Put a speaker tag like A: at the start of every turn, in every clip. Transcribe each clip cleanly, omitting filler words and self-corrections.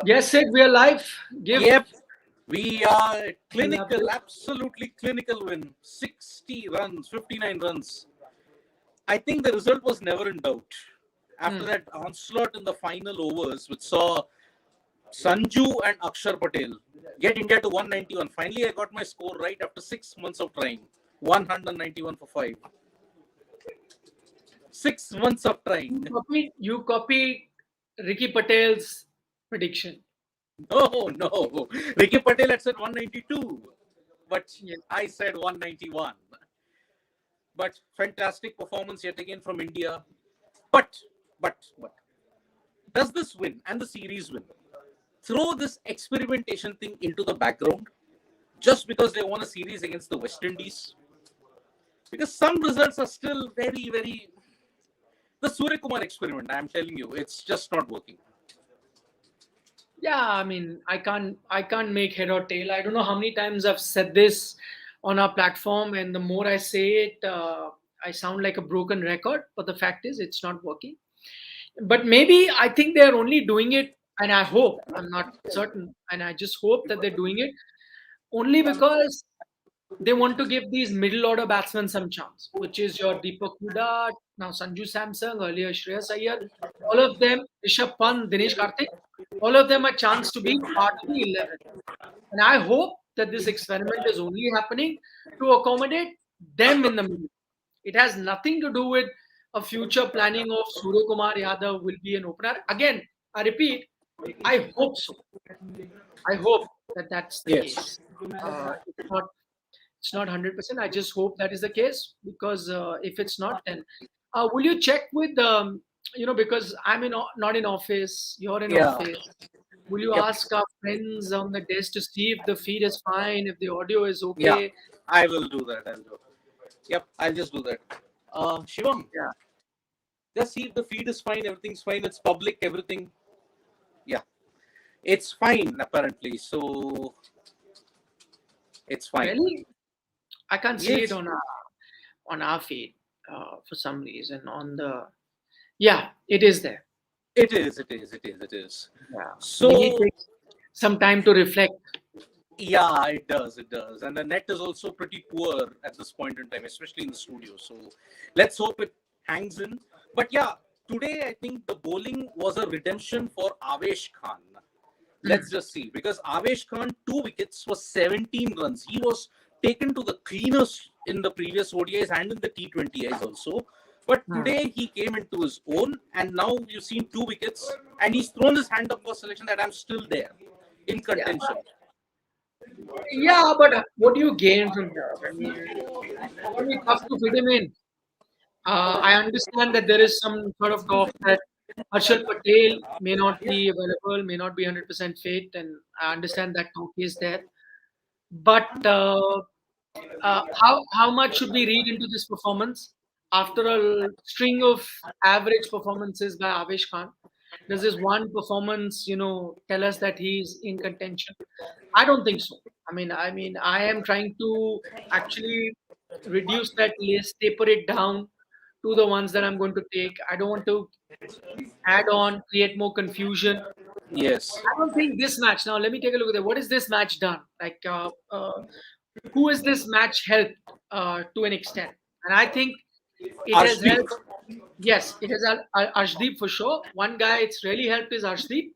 A: Yes, Sid, we are live.
B: Yep. We are clinical, absolutely clinical win. 60 runs, 59 runs. I think the result was never in doubt. After that onslaught in the final overs, which saw Sanju and Akshar Patel get India to 191. Finally, I got my score right after 6 months of trying. 191 for 5. 6 months of trying.
A: You copy Ricky Patel's prediction.
B: No. Ricky Patel had said 192. But I said 191. But fantastic performance yet again from India. But, does this win and the series win throw this experimentation thing into the background just because they won a series against the West Indies? Because some results are still very, very... The Surya Kumar experiment, I'm telling you, it's just not working.
A: Yeah, I mean, I can't make head or tail. I don't know how many times I've said this on our platform, and the more I say it, I sound like a broken record. But the fact is, it's not working. But maybe I think they're only doing it, and I hope, I'm not certain, and I just hope that they're doing it only because they want to give these middle order batsmen some chance, which is your Deepak Huda, now Sanju Samson, earlier Shreyas Iyer, all of them, Rishabh Pant, Dinesh Karthik, all of them a chance to be part of the 11. And I hope that this experiment is only happening to accommodate them in the middle. It has nothing to do with a future planning of Surya Kumar Yadav will be an opener. Again, I repeat, I hope so. I hope that that's the case. It's not 100%. I just hope that is the case, because if it's not, then will you check with because I'm not in office, you're in office. Will you ask our friends on the desk to see if the feed is fine, if the audio is okay?
B: Yeah, I will do that. Yep, I'll just do that. Shivam, just see if the feed is fine, everything's fine, it's public, everything. Yeah, it's fine apparently. So it's fine.
A: Really? I can't see it on our feed for some reason. It is there.
B: It is.
A: Yeah.
B: So
A: it takes some time to reflect.
B: Yeah, it does. And the net is also pretty poor at this point in time, especially in the studio. So let's hope it hangs in. But yeah, today I think the bowling was a redemption for Avesh Khan. Let's just see. Because Avesh Khan, 2 wickets for 17 runs. He was taken to the cleaners in the previous ODIs and in the T20Is also. But today he came into his own, and now you've seen 2 wickets, and he's thrown his hand up for selection that I'm still there in contention.
A: Yeah, but what do you gain from that? I mean, it's very tough to fit him in. I understand that there is some sort of talk that Harshal Patel may not be available, may not be 100% fit, and I understand that talk is there. But how much should we read into this performance after a string of average performances by Avesh Khan? Does this one performance, tell us that he's in contention? I don't think so. I mean, I am trying to actually reduce that list, taper it down to the ones that I'm going to take. I don't want to add on, create more confusion.
B: Yes.
A: I don't think this match. Now, let me take a look at that. What has this match done? Like, who has this match helped to an extent? And I think it has helped. Yes, it has helped Arshdeep for sure. One guy it's really helped is Arshdeep.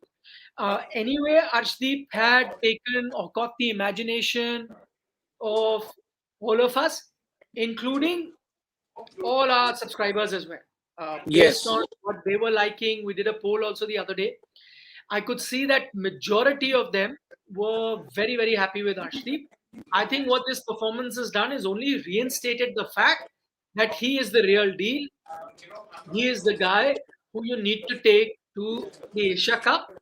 A: Anyway, Arshdeep had taken or caught the imagination of all of us, including all our subscribers as well. Based on what they were liking, we did a poll also the other day. I could see that majority of them were very, very happy with Arshdeep. I think what this performance has done is only reinstated the fact that he is the real deal. He is the guy who you need to take to the Asia Cup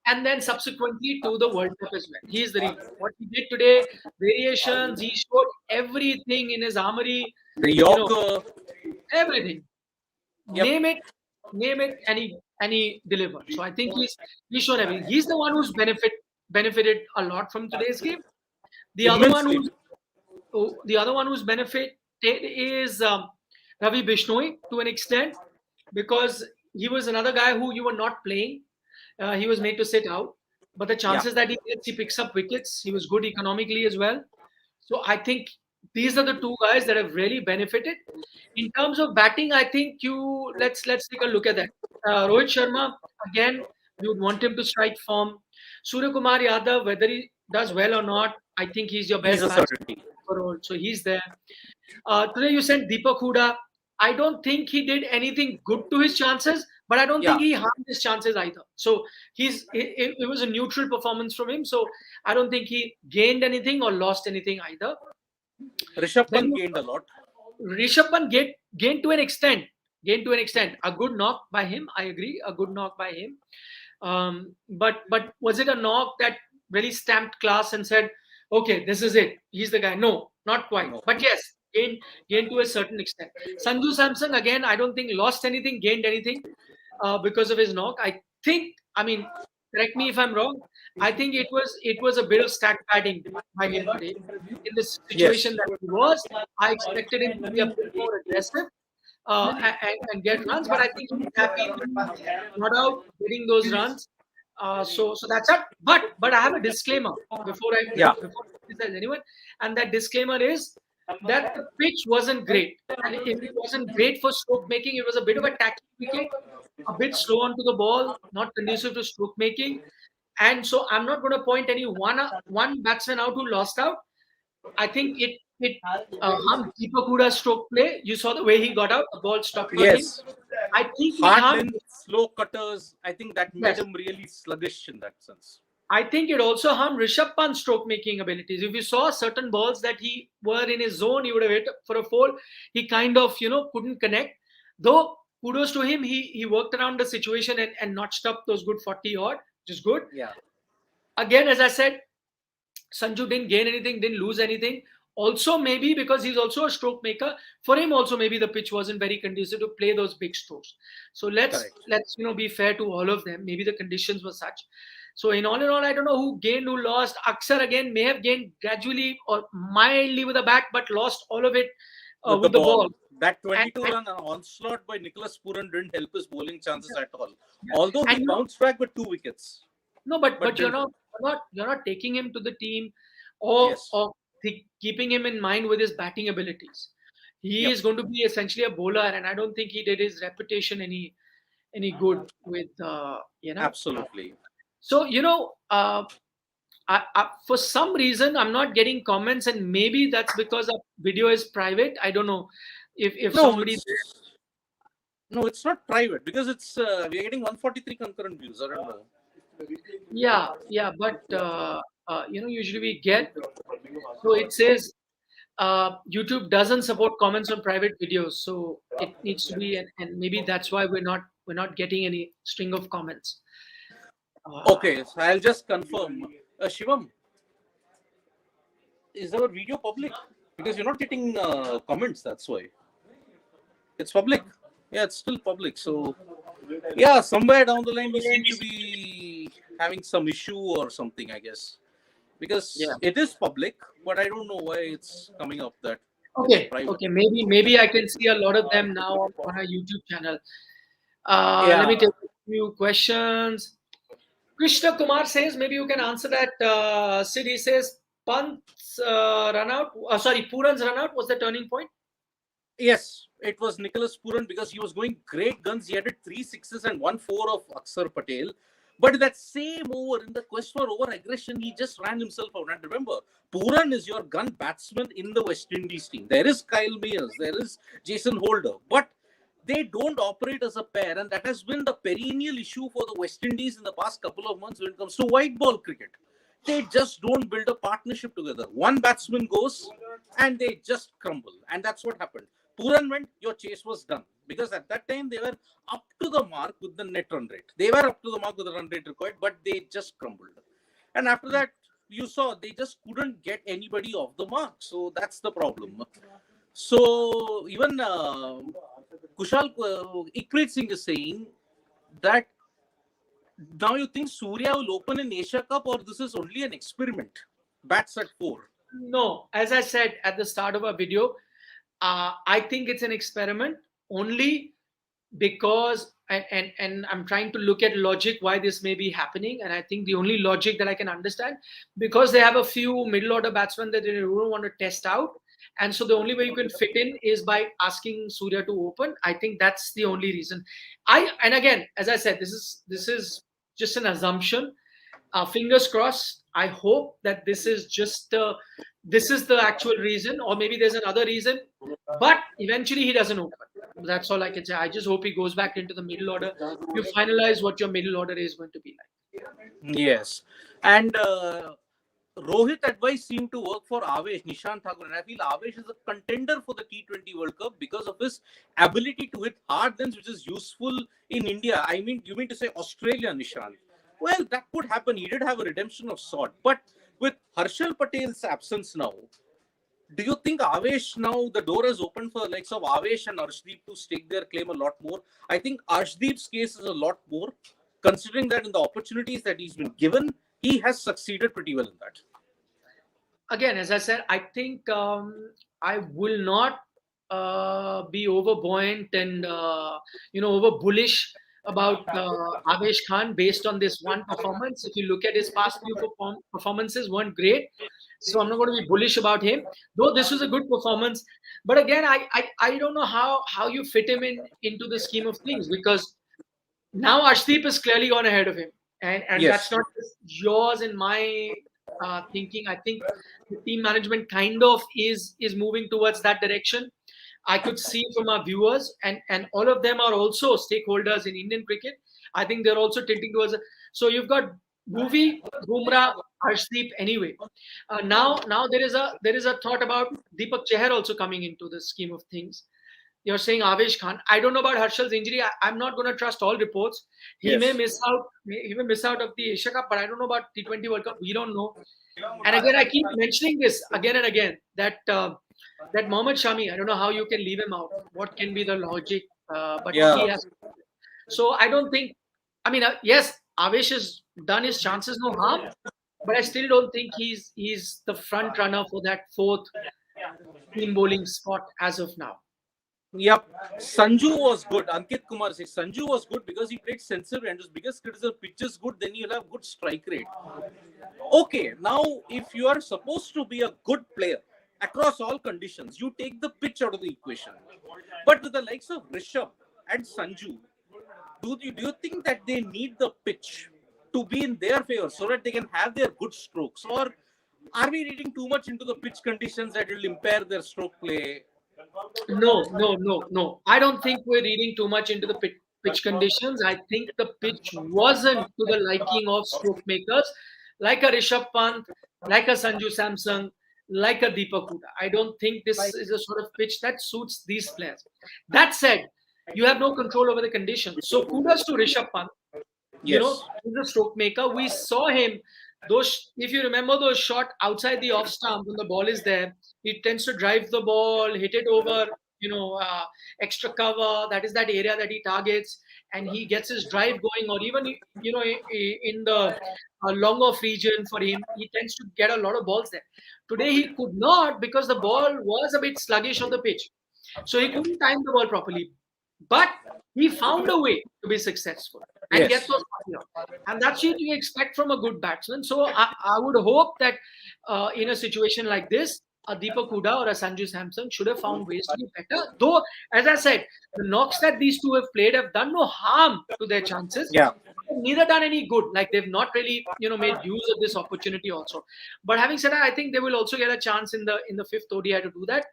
A: and then subsequently to the World Cup as well. He is the real. What he did today, variations, he showed everything in his armory.
B: The Yorker.
A: Everything. Yep. Name it, and he delivered. So I think he's shown everything. He's the one who's benefited a lot from today's game. The other one who's benefited is Ravi Bishnoi to an extent. because he was another guy who you were not playing. He was made to sit out, but the
B: Yeah,
A: chances that he picks up wickets, he was good economically as well. So I think these are the two guys that have really benefited. In terms of batting, I think you let's take a look at that. Rohit Sharma, again, we would want him to strike form. Surya Kumar Yadav, whether he does well or not, I think he's your
B: he's
A: best
B: a
A: batsman
B: certainty.
A: overall. So he's there. Today you sent Deepak Huda. I don't think he did anything good to his chances, but I don't think
B: Yeah,
A: he harmed his chances either. So it was a neutral performance from him. So I don't think he gained anything or lost anything either.
B: Rishabh
A: Then
B: Pant
A: you
B: gained a lot.
A: Rishabh Pant gained to an extent. Gained to an extent. A good knock by him. I agree. A good knock by him. But was it a knock that really stamped class and said, okay, this is it. He's the guy. No, not quite.
B: No.
A: But yes, gained to a certain extent. Sanju Samson again. I don't think lost anything, gained anything because of his knock. I think. I mean, correct me if I'm wrong. I think it was a bit of stack padding by him today. In the situation
B: Yes.
A: that he was, I expected him to be a bit more aggressive and get runs, but I think he's happy being not out, getting those runs. So that's it. But I have a disclaimer before
B: Yeah.
A: I criticize anyone, and that disclaimer is that the pitch wasn't great, and if it wasn't great for stroke making, it was a bit of a tacky wicket, a bit slow onto the ball, not conducive to stroke making. And so I'm not going to point any one batsman out who lost out. I think it harmed Deepak Huda's stroke play. You saw the way he got out, the ball stuck on him.
B: Yes.
A: I think it
B: Hard
A: harmed.
B: length, slow cutters. I think that made
A: Yes,
B: him really sluggish in that sense.
A: I think it also harmed Rishabh Pant's stroke making abilities. If you saw certain balls that he were in his zone, he would have hit for a four. He kind of couldn't connect. Though kudos to him, he worked around the situation and notched up those good 40 odd, which is good.
B: Yeah.
A: Again, as I said, Sanju didn't gain anything, didn't lose anything. Also, maybe because he's also a stroke maker, for him also maybe the pitch wasn't very conducive to play those big strokes. So let's
B: Correct.
A: let's be fair to all of them. Maybe the conditions were such. So in all, I don't know who gained, who lost. Aksar again may have gained gradually or mildly with the bat, but lost all of it
B: With the
A: with the
B: ball.
A: ball.
B: That
A: And
B: 22
A: and,
B: run onslaught by Nicholas Puran didn't help his bowling chances at all.
A: yeah.
B: Although
A: and
B: he bounced back with 2 wickets.
A: no, but
B: But
A: you're
B: didn't.
A: not taking him to the team or
B: Yes.
A: keeping him in mind with his batting abilities. He
B: Yep.
A: is going to be essentially a bowler, and I don't think he did his reputation any good with
B: Absolutely.
A: So for some reason I'm not getting comments, and maybe that's because our video is private. I don't know if
B: No,
A: somebody.
B: it's not private because it's we're getting 143 concurrent views. I don't know.
A: Yeah, but usually we get. So it says YouTube doesn't support comments on private videos, so it needs to be, and maybe that's why we're not getting any string of comments.
B: Okay, so I'll just confirm. Shivam, is our video public? Because you're not getting comments. That's why it's public. Yeah, it's still public. So yeah, somewhere down the line we seem to be having some issue or something, I guess, because
A: Yeah.
B: it is public, but I don't know why it's coming up that it's
A: Okay.
B: private.
A: Okay. Maybe I can see a lot of them now on our YouTube channel. Let me
B: Yeah.
A: take a few questions. Krishna Kumar says maybe you can answer that. Sid, he says Pant's run out. Sorry, Puran's run out was the turning point.
B: Yes, it was Nicholas Puran because he was going great guns. He added 3 6s and 1 4 of Akshar Patel. But that same over, in the quest for over aggression, he just ran himself out. And remember, Puran is your gun batsman in the West Indies team. There is Kyle Mayers, there is Jason Holder, but they don't operate as a pair. And that has been the perennial issue for the West Indies in the past couple of months when it comes to white ball cricket. They just don't build a partnership together. One batsman goes and they just crumble. And that's what happened. Puran went, your chase was done. Because at that time, they were up to the mark with the net run rate. They were up to the mark with the run rate required, but they just crumbled. And after that, you saw they just couldn't get anybody off the mark. So that's the problem. So even Kushal Ikpreet Singh is saying that now you think Surya will open in Asia Cup or this is only an experiment? Bats at 4.
A: No, as I said at the start of our video, I think it's an experiment only because and I'm trying to look at logic why this may be happening, and I think the only logic that I can understand, because they have a few middle order batsmen that they don't want to test out, and so the only way you can fit in is by asking Surya to open. I think that's the only reason. And again, as I said, this is just an assumption. Fingers crossed. I hope that this is the actual reason, or maybe there's another reason. But eventually, he doesn't open. That's all I can say. I just hope he goes back into the middle order. You finalize what your middle order is going to be like.
B: Yes. And Rohit advice seemed to work for Avesh, Nishant Thakur. And I feel Avesh is a contender for the T20 World Cup because of his ability to hit hard lengths, which is useful in India. I mean, you mean to say Australia, Nishant? Well, that could happen. He did have a redemption of sort. But with Harshal Patel's absence now, do you think Avesh now, the door is open for the likes of Avesh and Arshdeep to stake their claim a lot more? I think Arshdeep's case is a lot more, considering that in the opportunities that he's been given, he has succeeded pretty well in that.
A: Again, as I said, I think I will not be overbuoyant and over bullish about Avesh Khan based on this one performance. If you look at his past few performances, weren't great, so I'm not going to be bullish about him. Though this was a good performance, but again, I don't know how you fit him into the scheme of things, because now Arshdeep is clearly gone ahead of him, and
B: Yes.
A: that's not just yours and my thinking. I think the team management kind of is moving towards that direction. I could see from our viewers, and all of them are also stakeholders in Indian cricket. I think they're also tilting towards. So you've got Bhuvi, Bumrah, Arshdeep. Anyway, now there is a thought about Deepak Chahar also coming into the scheme of things. You're saying Avesh Khan. I don't know about Harshal's injury. I'm not going to trust all reports. He
B: Yes.
A: may miss out. He may miss out of the Asia Cup, but I don't know about T20 World Cup. We don't know. And again, I keep mentioning this again and again that Mohammad Shami. I don't know how you can leave him out. What can be the logic? But he
B: Yeah.
A: has. So I don't think. I mean, yes, Avesh has done his chances no harm, but I still don't think he's the front runner for that fourth team bowling spot as of now.
B: Yep. Sanju was good. Ankit Kumar says Sanju was good because he played sensibly, and his biggest criticism, pitch is good, then you'll have good strike rate. Okay, now if you are supposed to be a good player across all conditions, you take the pitch out of the equation. But with the likes of Rishabh and Sanju, do you think that they need the pitch to be in their favor so that they can have their good strokes? Or are we reading too much into the pitch conditions that will impair their stroke play?
A: No. I don't think we're reading too much into the pitch conditions. I think the pitch wasn't to the liking of stroke makers like a Rishabh Pant, like a Sanju Samson, like a Deepak Huda. I don't think this is a sort of pitch that suits these players. That said, you have no control over the conditions. So kudos to Rishabh Pant.
B: Yes.
A: He's a stroke maker. We saw him. If you remember those shot outside the off stump when the ball is there, he tends to drive the ball, hit it over, extra cover. That is that area that he targets, and he gets his drive going. Or even in the long off region for him, he tends to get a lot of balls there. Today he could not because the ball was a bit sluggish on the pitch, so he couldn't time the ball properly. But he found a way to be successful and get
B: Yes.
A: those points out. And that's what you expect from a good batsman. So I would hope that in a situation like this, a Deepak Huda or a Sanju Samson should have found ways to be better. Though, as I said, the knocks that these two have played have done no harm to their chances.
B: Yeah.
A: Neither done any good. Like they've not really, made use of this opportunity also. But having said that, I think they will also get a chance in the fifth ODI to do that.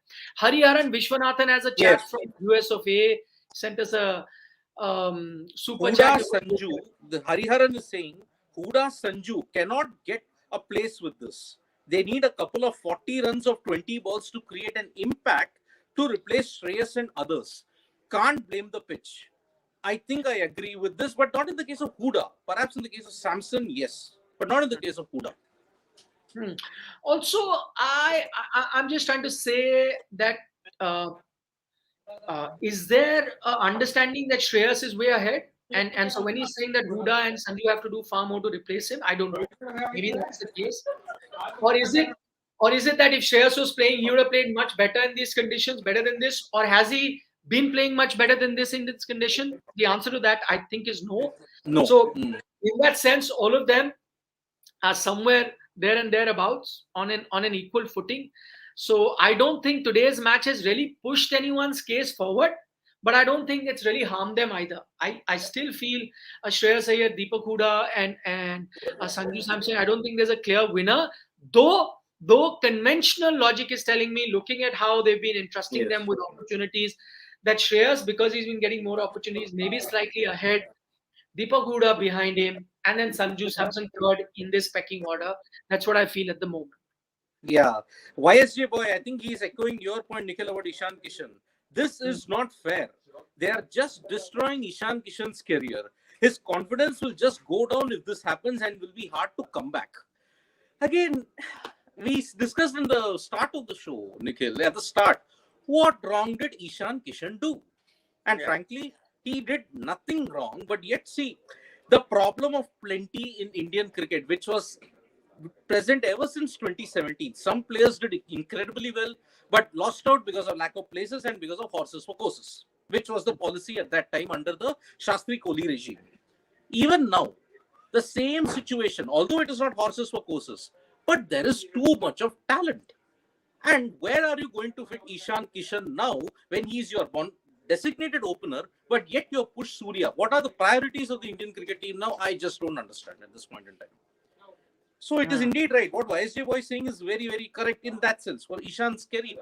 A: Hariharan Vishwanathan has a chat
B: Yes.
A: from US of A, sent us a super
B: Huda
A: chat.
B: Sanju, the Hariharan is saying Huda Sanju cannot get a place with this. They need a couple of 40 runs of 20 balls to create an impact to replace Shreyas and others. Can't blame the pitch. I think I agree with this, but not in the case of Huda. Perhaps in the case of Samson, yes, but not in the case of Huda.
A: Also, I'm just trying to say that is there a understanding that Shreyas is way ahead? And so when he's saying that Huda and Sanju have to do far more to replace him, I don't know. Maybe that's the case. Or is it that if Shreyas was playing, he would have played much better in these conditions, better than this? Or has he been playing much better than this in this condition? The answer to that, I think, is no.
B: No.
A: So, in that sense, all of them are somewhere there and thereabouts on an equal footing. So I don't think today's match has really pushed anyone's case forward, but I don't think it's really harmed them either. I still feel Shreyas Iyer, Deepak Huda, and Sanju Samson. I don't think there's a clear winner, though conventional logic is telling me, looking at how they've been entrusting
B: Yes.
A: them with opportunities, that Shreyas, because he's been getting more opportunities, maybe slightly ahead. Deepak Huda behind him, and then Sanju Samson third in this pecking order. That's what I feel at the moment.
B: Yeah. YSJ boy, I think he's echoing your point, Nikhil, about Ishan Kishan. This is not fair. They are just destroying Ishan Kishan's career. His confidence will just go down if this happens and will be hard to come back. Again, we discussed in the start of the show, Nikhil, at the start, what wrong did Ishan Kishan do? And frankly, he did nothing wrong. But yet, see, the problem of plenty in Indian cricket, which was present ever since 2017. Some players did incredibly well, but lost out because of lack of places and because of horses for courses, which was the policy at that time under the Shastri Kohli regime. Even now, the same situation, although it is not horses for courses, but there is too much of talent. And where are you going to fit Ishan Kishan now when he's your designated opener, but yet you push Surya? What are the priorities of the Indian cricket team now? I just don't understand at this point in time. So it is indeed right. What YSJ boy is saying is very, very correct in that sense for Ishan's career.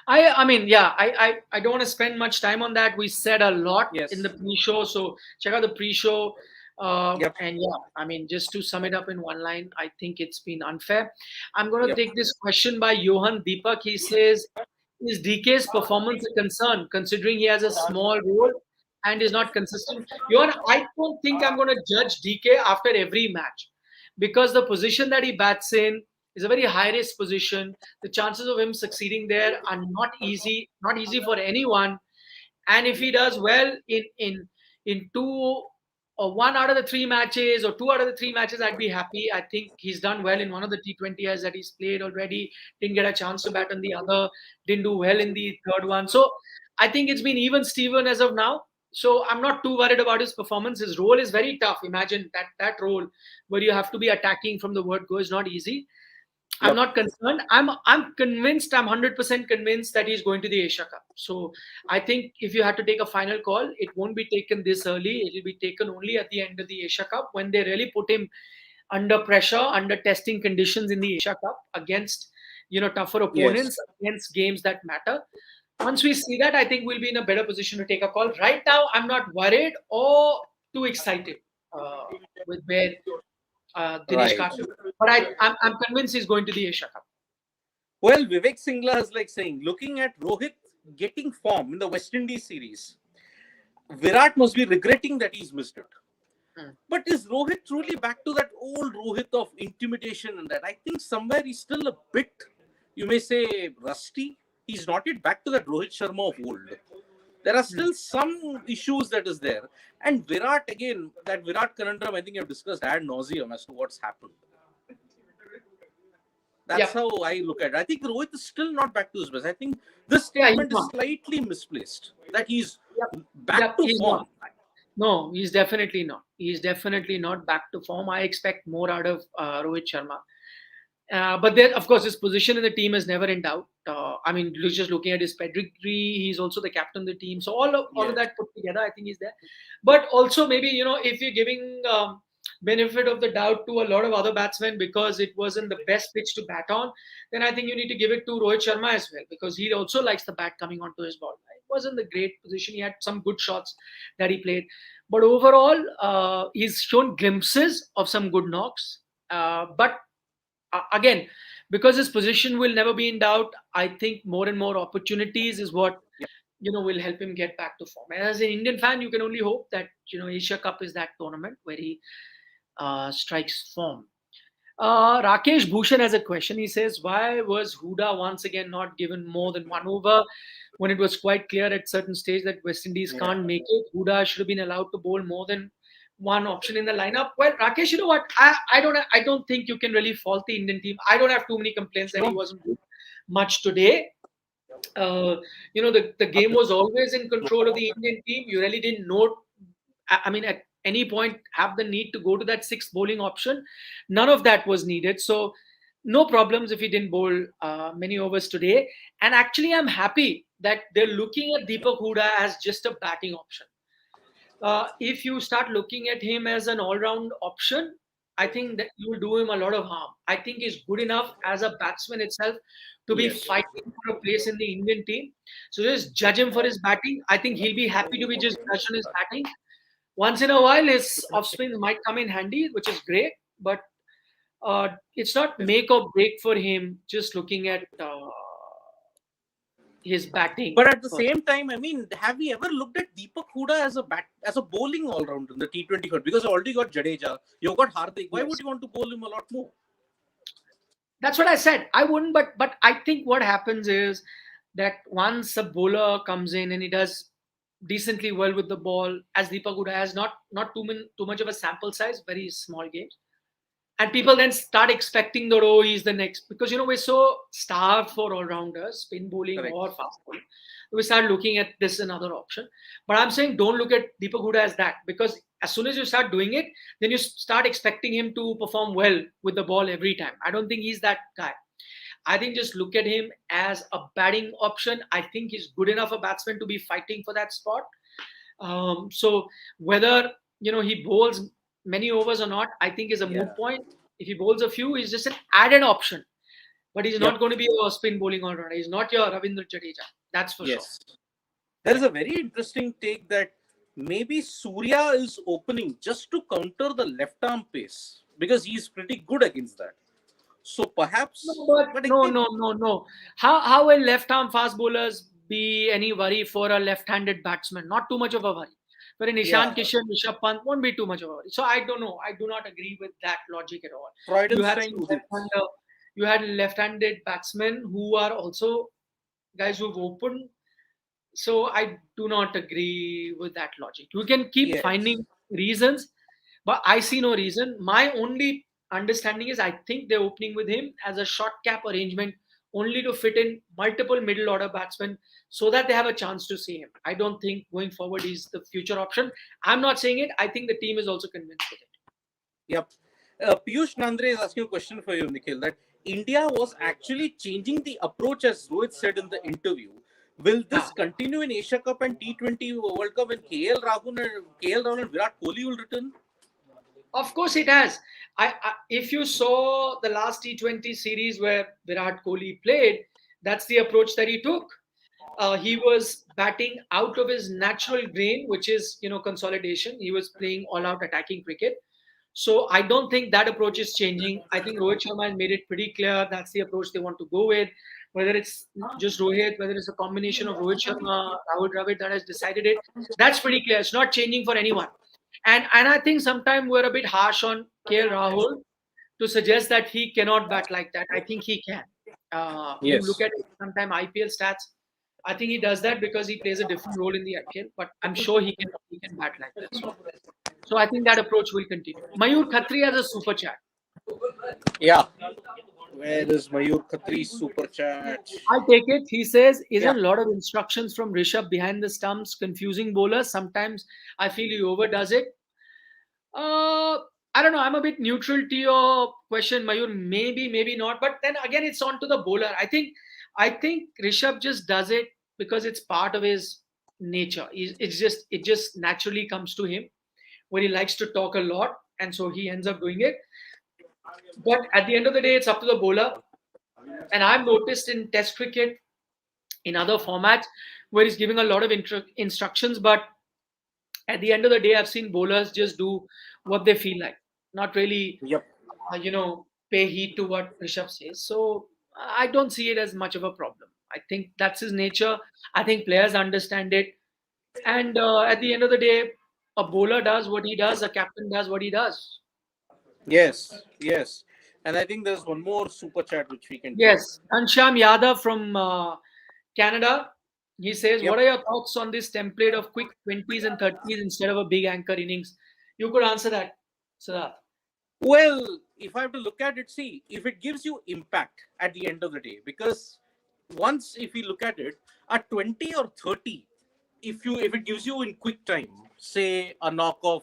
A: I mean, yeah, I don't want to spend much time on that. We said a lot in the pre-show, so check out the pre-show. And yeah, I mean, just to sum it up in one line, I think it's been unfair. I'm going to take this question by Johan Deepak. He says, is DK's performance a concern considering he has a small role and is not consistent? Johan, I don't think I'm going to judge DK after every match, because the position that he bats in is a very high risk position. The chances of him succeeding there are not easy for anyone. And if he does well in two or one out of the three matches or two out of the three matches, I'd be happy. I think he's done well in one of the T20s that he's played already. Didn't get a chance to bat on the other. Didn't do well in the third one. So I think it's been even Steven as of now. So I'm not too worried about his performance. His role is very tough. Imagine that role where you have to be attacking from the word go is not easy. I'm not concerned. I'm convinced. I'm 100% convinced that he's going to the Asia Cup. So I think if you had to take a final call, it won't be taken this early. It will be taken only at the end of the Asia Cup, when they really put him under pressure, under testing conditions in the Asia Cup against tougher opponents, against games that matter. Once we see that, I think we'll be in a better position to take a call. Right now, I'm not worried or too excited with where Dinesh Karthik. But I'm convinced he's going to the Asia Cup.
B: Well, Vivek Singla is like saying, looking at Rohit getting form in the West Indies series, Virat must be regretting that he's missed it. But is Rohit truly back to that old Rohit of intimidation and that? I think somewhere he's still a bit, you may say, rusty. He's not yet back to that Rohit Sharma of old. There are still some issues that is there. And Virat, again, that Virat conundrum, I think you've discussed ad nauseum as to what's happened. That's how I look at it. I think Rohit is still not back to his best. I think this statement is slightly misplaced. That he's back to form.
A: No, he's definitely not. He's definitely not back to form. I expect more out of Rohit Sharma. But then, of course, his position in the team is never in doubt. I mean, just looking at his pedigree, he's also the captain of the team. So all of that put together, I think he's there. But also maybe, if you're giving benefit of the doubt to a lot of other batsmen because it wasn't the best pitch to bat on, then I think you need to give it to Rohit Sharma as well, because he also likes the bat coming onto his ball. It wasn't the great position. He had some good shots that he played. But overall, he's shown glimpses of some good knocks. But again, because his position will never be in doubt, I think more and more opportunities is what will help him get back to form. And as an Indian fan, you can only hope that Asia Cup is that tournament where he strikes form. Rakesh Bhushan has a question. He says, why was Huda once again not given more than one over when it was quite clear at certain stage that West Indies can't make it? Huda should have been allowed to bowl more than one option in the lineup. Well, Rakesh, you know what? I don't think you can really fault the Indian team. I don't have too many complaints that he wasn't doing much today. The game was always in control of the Indian team. You really didn't know, I mean, at any point have the need to go to that sixth bowling option. None of that was needed. So no problems if he didn't bowl many overs today. And actually, I'm happy that they're looking at Deepak Hooda as just a batting option. If you start looking at him as an all-round option, I think that you will do him a lot of harm. I think he's good enough as a batsman itself to be
B: Yes.
A: fighting for a place in the Indian team. So just judge him for his batting. I think he'll be happy to be just judged on his batting. Once in a while, his off spins might come in handy, which is great. But it's not make or break for him. Just looking at his batting.
B: But at the
A: First.
B: same time, I mean, have we ever looked at Deepak Hooda as a bowling all rounder in the T20 format? Because you already got Jadeja, you've got Hardik. Why would you want to bowl him a lot more?
A: That's what I said. I wouldn't, but I think what happens is that once a bowler comes in and he does decently well with the ball, as Deepak Hooda has not too much of a sample size, very small games, and people then start expecting that he's the next, because we're so starved for all rounders, spin bowling
B: Correct.
A: or fast bowling. We start looking at this another option. But I'm saying don't look at Deepak Hooda as that, because as soon as you start doing it, then you start expecting him to perform well with the ball every time. I don't think he's that guy. I think just look at him as a batting option. I think he's good enough a batsman to be fighting for that spot. So whether he bowls many overs or not, I think is a moot point. If he bowls a few, he's just an added option. But he's not going to be a spin bowling all rounder. He's not your Ravindra Jadeja. That's for sure.
B: Yes. There is a very interesting take that maybe Surya is opening just to counter the left arm pace because he's pretty good against that. So perhaps,
A: But no. How will left arm fast bowlers be any worry for a left-handed batsman? Not too much of a worry. But in Ishan Kishan, Rishabh Pant won't be too much of a worry. So I don't know. I do not agree with that logic at all. You had left-handed batsmen who are also guys who've opened. So I do not agree with that logic. You can keep finding reasons, but I see no reason. My only understanding is I think they're opening with him as a short cap arrangement only to fit in multiple middle order batsmen so that they have a chance to see him. I don't think going forward he's the future option. I'm not saying it. I think the team is also convinced with it.
B: Yep. Piyush Nandre is asking a question for you, Nikhil, that India was actually changing the approach, as Rohit said in the interview. Will this continue in Asia Cup and T20 World Cup when KL Rahul and Virat Kohli will return?
A: Of course it has. If you saw the last T20 series where Virat Kohli played, that's the approach that he took. He was batting out of his natural grain, which is consolidation. He was playing all-out attacking cricket. So I don't think that approach is changing. I think Rohit Sharma has made it pretty clear that's the approach they want to go with. Whether it's just Rohit, whether it's a combination of Rohit Sharma, Rahul Dravid that has decided it, that's pretty clear. It's not changing for anyone. And I think sometimes we're a bit harsh on KL Rahul to suggest that he cannot bat like that. I think he can. You look at sometimes IPL stats. I think he does that because he plays a different role in the IPL. But I'm sure he can bat like that. So I think that approach will continue. Mayur Khatri has a super chat.
B: Yeah. Where is Mayur Khatri's super chat?
A: I'll take it. He says, isn't a lot of instructions from Rishabh behind the stumps confusing bowlers? Sometimes I feel he overdoes it. I don't know. I'm a bit neutral to your question, Mayur. Maybe not. But then again, it's on to the bowler. I think Rishabh just does it because it's part of his nature. It just naturally comes to him where he likes to talk a lot, and so he ends up doing it. But at the end of the day, it's up to the bowler. And I've noticed in Test cricket, in other formats, where he's giving a lot of instructions, but at the end of the day, I've seen bowlers just do what they feel like, not really, pay heed to what Rishabh says. So I don't see it as much of a problem. I think that's his nature. I think players understand it. And at the end of the day, a bowler does what he does, a captain does what he does.
B: Yes. And I think there's one more super chat which we can
A: Yes, Ansham Yadav from Canada. He says, what are your thoughts on this template of quick 20s and 30s instead of a big anchor innings? You could answer that, Siddharth.
B: Well, if I have to look at it, see, if it gives you impact at the end of the day, because once if you look at it, at 20 or 30, if it gives you in quick time, say a knock of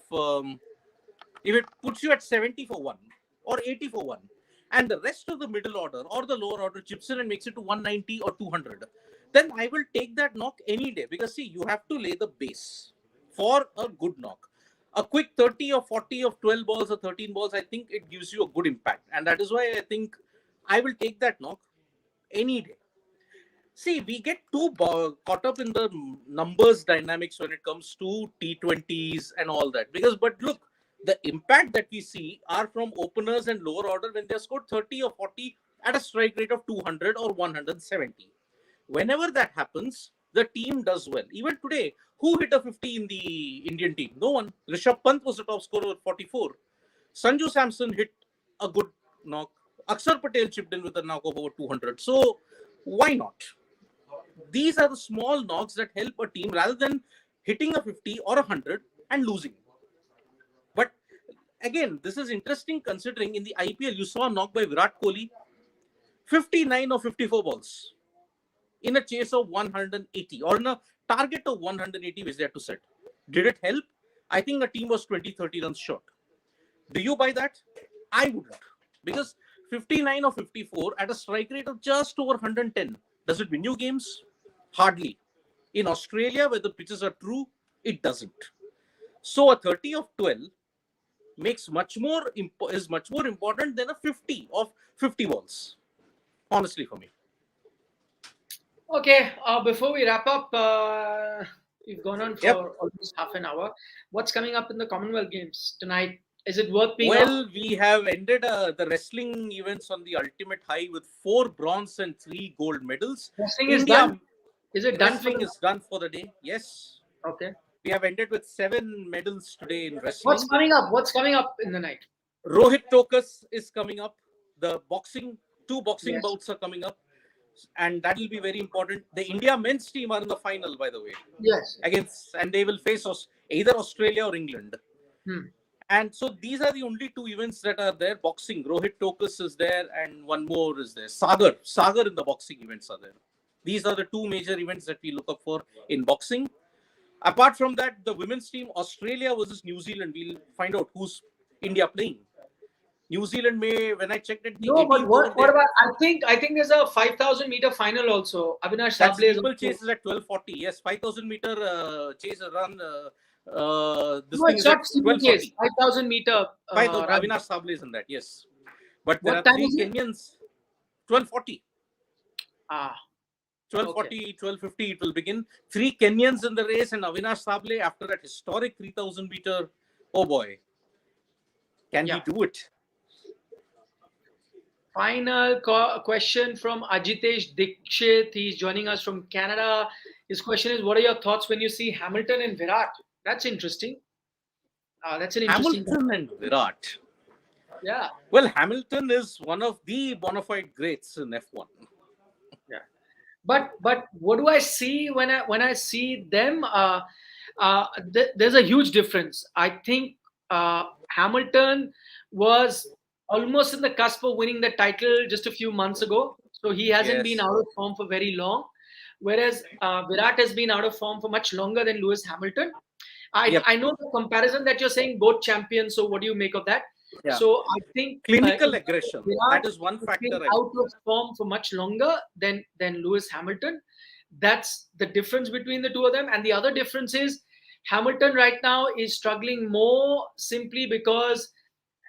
B: if it puts you at 70 for one or 80 for one, and the rest of the middle order or the lower order chips in and makes it to 190 or 200, then I will take that knock any day, because see, you have to lay the base for a good knock. A quick 30 or 40 of 12 balls or 13 balls, I think it gives you a good impact. And that is why I think I will take that knock any day. See, we get too caught up in the numbers dynamics when it comes to T20s and all that. But look, the impact that we see are from openers and lower order when they scored 30 or 40 at a strike rate of 200 or 170. Whenever that happens, the team does well. Even today, who hit a 50 in the Indian team? No one. Rishabh Pant was the top scorer with 44. Sanju Samson hit a good knock. Akshar Patel chipped in with a knock of over 200. So why not? These are the small knocks that help a team rather than hitting a 50 or a 100 and losing. But again, this is interesting considering in the IPL, you saw a knock by Virat Kohli, 59 or 54 balls in a chase of 180 or in a target of 180 which they had to set. Did it help? I think the team was 20-30 runs short. Do you buy that? I would not. Because 59 or 54 at a strike rate of just over 110, does it win you games? Hardly. In Australia, where the pitches are true, it doesn't. So a 30 of 12 is much more important than a 50 of 50 balls. Honestly, for me.
A: Okay, before we wrap up, we've gone on for almost half an hour. What's coming up in the Commonwealth Games tonight? Is it worth being
B: Well, we have ended the wrestling events on the ultimate high with 4 bronze and 3 gold medals.
A: Wrestling is done? Is it done?
B: Wrestling is done for the day. Yes.
A: Okay.
B: We have ended with 7 medals today in wrestling.
A: What's coming up? What's coming up in the night?
B: Rohit Tokas is coming up. The boxing, 2 boxing bouts are coming up. And that will be very important. The India men's team are in the final, by the way.
A: Yes.
B: And they will face either Australia or England.
A: Hmm.
B: And so these are the only 2 events that are there. Boxing, Rohit Tokas is there, and one more is there. Sagar in the boxing events are there. These are the 2 major events that we look up for in boxing. Apart from that, the women's team, Australia versus New Zealand, we'll find out who's India playing. New Zealand may, when I checked it,
A: no, but what about? I think there's a 5,000 meter final also. Avinash Sable is
B: chase is at 12:40. Yes, 5,000 meter chase run.
A: No, it's not 5,000 meter.
B: Avinash Sable is in that. Yes, but there are 3 Kenyans. 12:40. 12:40, 12:50 it will begin. 3 Kenyans in the race, and Avinash Sable after that historic 3,000 meter. Oh boy, can he do it?
A: Final question from Ajitesh Dikshit. He's joining us from Canada. His question is, what are your thoughts when you see Hamilton and Virat? That's interesting. That's an interesting
B: Hamilton and Virat.
A: Yeah.
B: Well, Hamilton is one of the bona fide greats in F1.
A: Yeah. But what do I see when I see them? There's a huge difference. I think Hamilton was almost in the cusp of winning the title just a few months ago. So he hasn't been out of form for very long. Whereas Virat has been out of form for much longer than Lewis Hamilton. I know the comparison that you're saying, both champions. So what do you make of that? Yeah. So I think
B: clinical aggression, that is one factor.
A: Out of form for much longer than Lewis Hamilton. That's the difference between the 2 of them. And the other difference is Hamilton right now is struggling more simply because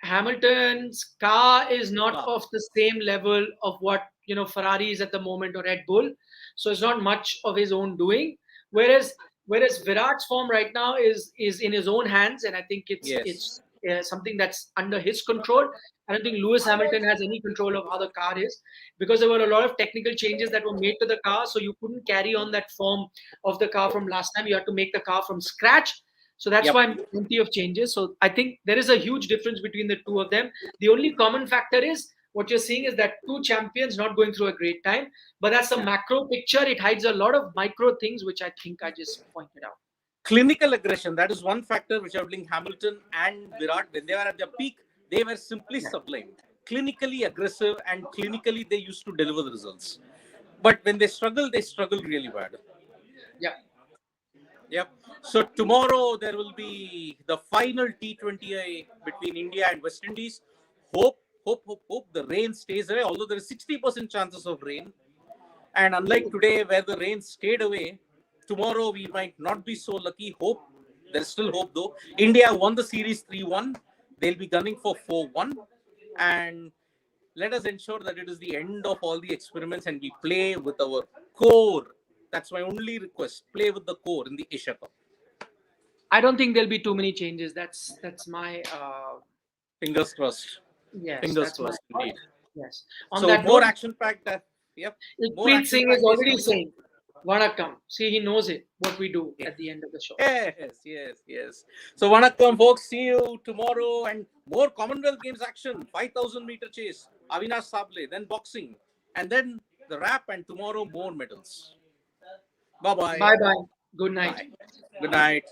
A: Hamilton's car is not of the same level of what Ferrari is at the moment, or Red Bull. So it's not much of his own doing. Whereas Virat's form right now is in his own hands, and I think it's something that's under his control. I don't think Lewis Hamilton has any control of how the car is, because there were a lot of technical changes that were made to the car, so you couldn't carry on that form of the car from last time. You had to make the car from scratch. So that's why plenty of changes. So I think there is a huge difference between the 2 of them. The only common factor is what you're seeing is that 2 champions not going through a great time. But that's the macro picture. It hides a lot of micro things, which I think I just pointed out.
B: Clinical aggression, that is one factor which I would link Hamilton and Virat. When they were at their peak, they were simply sublime. Clinically aggressive, and clinically they used to deliver the results. But when they struggle really bad.
A: Yeah.
B: Yep. So tomorrow there will be the final T20I between India and West Indies. Hope the rain stays away. Although there is 60% chances of rain, and unlike today where the rain stayed away, tomorrow we might not be so lucky. Hope there's still hope though. India won the series 3-1. They'll be gunning for 4-1, and let us ensure that it is the end of all the experiments and we play with our core. That's my only request. Play with the core in the Asia Cup.
A: I don't think there'll be too many changes. That's my
B: Fingers crossed.
A: yes.
B: Fingers
A: That's my
B: crossed
A: thought.
B: indeed.
A: Yes. On
B: So
A: that
B: more
A: note,
B: action packed. Yep. More
A: Preet
B: action
A: Singh is
B: packed days
A: already
B: coming up.
A: saying, "Vanakkam." See, he knows it. What we do
B: Yeah.
A: at the end of the show.
B: Yes. So vanakkam folks. See you tomorrow and more Commonwealth Games action. 5,000-meter chase. Avinash Sable. Then boxing. And then the wrap and tomorrow more medals. Bye-bye.
A: Bye bye. Good night.
B: Bye. Good night.